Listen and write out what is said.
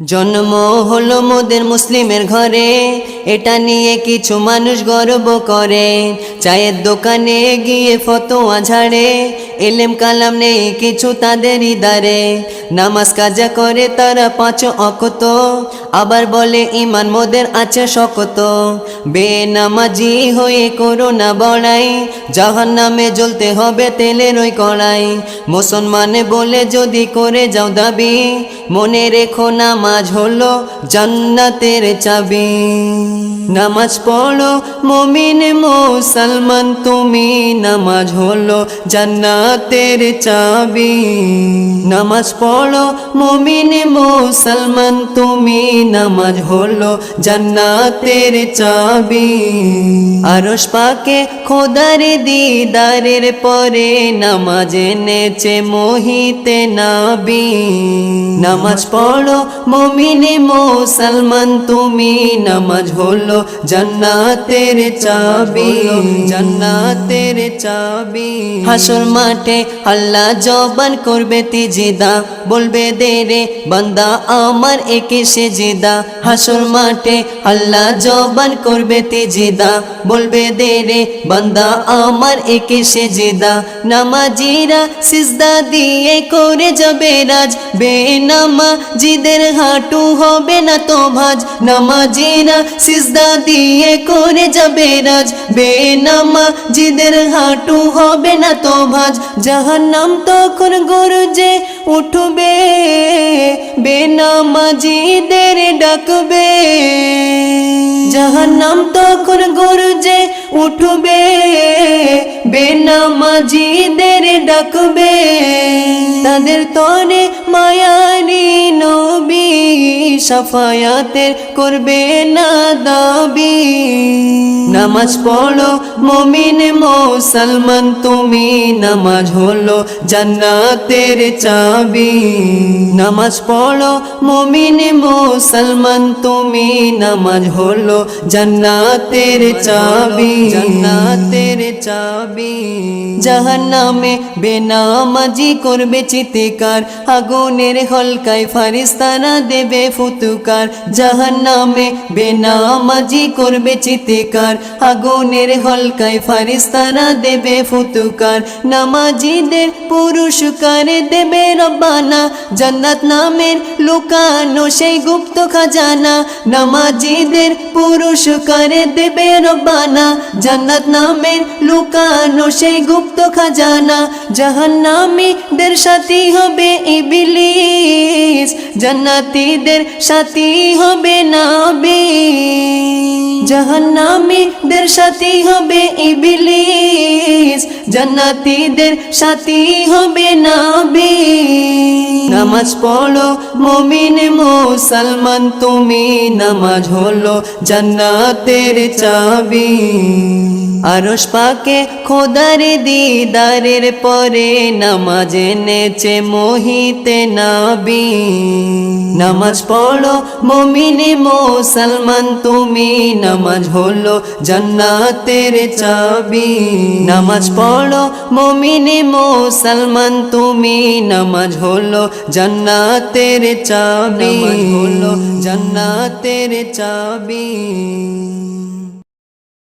জন্ম হলো মোদের মুসলিমের ঘরে, এটা নিয়ে কিছু মানুষ গর্ব করে। চায়ের দোকানে গিয়ে ফতোয়া ঝাড়ে, এলেম কালাম নেই কিছু তাদের ইদারে। নামাজ কাজা করে তারা 5 ওয়াক্ত, আবার বলে ইমান মোদের আছে শক্ত। বেনামাজি হয়ে করো না বড়াই, জাহান্নামে জ্বলতে হবে তেলের ওই কড়াই। মুসলমানে বলে যদি করে যাও দাবি, মনে রেখো নামাজ হলো জান্নাতের চাবি। নামাজ পড়ো মুমিন মুসলমান তুমি, নামাজ হলো জান্নাতের চাবি। নামাজ পড়ো মুমিন মুসলমান তুমি, নামাজ হলো জান্নাতের চাবি। আরশ পাকে খোদার দিদারের পরে, নামাজ এনেছে মোহিতে নাবি। নামাজ পড়ো মুমিন মুসলমান তুমি, নামাজ হলো জান্নাতের চাবি। জান্নাতের চাবি। হাসর মাঠে আল্লাহ জবান করবে তিজিদা, বলবে দে রে বান্দা আমার একে সেজদা। হাসর মাঠে আল্লাহ জবান করবে তিজিদা, বলবে দে রে বান্দা আমার একে সেজদা। নামাজিরা সিজদা দিয়ে করে যাবে রাজ, বেনামাজিদের হাঁটু হবে না তো ভাঁজ। নামাজিরা সিজদা দিয়ে করে যাবে রাজ, বেনামাজিদের হাঁটু হবে না তো ভাঁজ। জাহান্নাম তখন গর্জে উঠবে, বেনামাজিদের ডাকবে। জাহান্নাম তখন গর্জে উঠবে, বেনামাজিদের ডাকবে। তাদের তরে মায়ারি নবী, শাফায়াতের করবে না দাবি। নামাজ পড়ো মুমিন মুসলমান তুমি, নামাজ হলো জান্নাতের চাবি। নামাজ পড়ো মুমিন মুসলমান তুমি, নামাজ হলো জান্নাতের চাবি। জান্নাতের চাবি। জাহান্নামে বেনামাজি করবে চিৎকার, আগুনের হলকায় ফারিস্তারা দেবে ফুৎকার। জাহান্নামে বেনামাজি করবে চিৎকার, আগুনের হলকায় ফারিস্তারা দেবে ফুৎকার। নামাজিদের পুরস্কার দেবে রব্বানা, জান্নাত নামের লুকানো সেই গুপ্ত খাজানা। নামাজিদের পুরস্কার দেবে রব্বানা, জান্নাত নামের লুকানো সেই গুপ্ত খাজানা। জাহান্নামীদের সাথী হবে ইবলিস, জান্নাতীদের সাথী হবে নবী। জাহান্নামীদের সাথী হবে ইবলিস, জান্নাতীদের সাথী হবে নবী। নামাজ পড়ো মুমিন মুসলমান তুমি, নামাজ হলো জান্নাতের চাবি। আরশ পাকে খোদার দিদারের পরে, নামাজ এনেছে মোহিতে নাবি। নামাজ পড়ো মুমিন মুসলমান তুমি, নামাজ হলো জান্নাতের চাবি। নামাজ পড়ো মুমিন মুসলমান তুমি, নামাজ হলো জান্নাতের চাবি। নামাজ হলো জান্নাতের চাবি।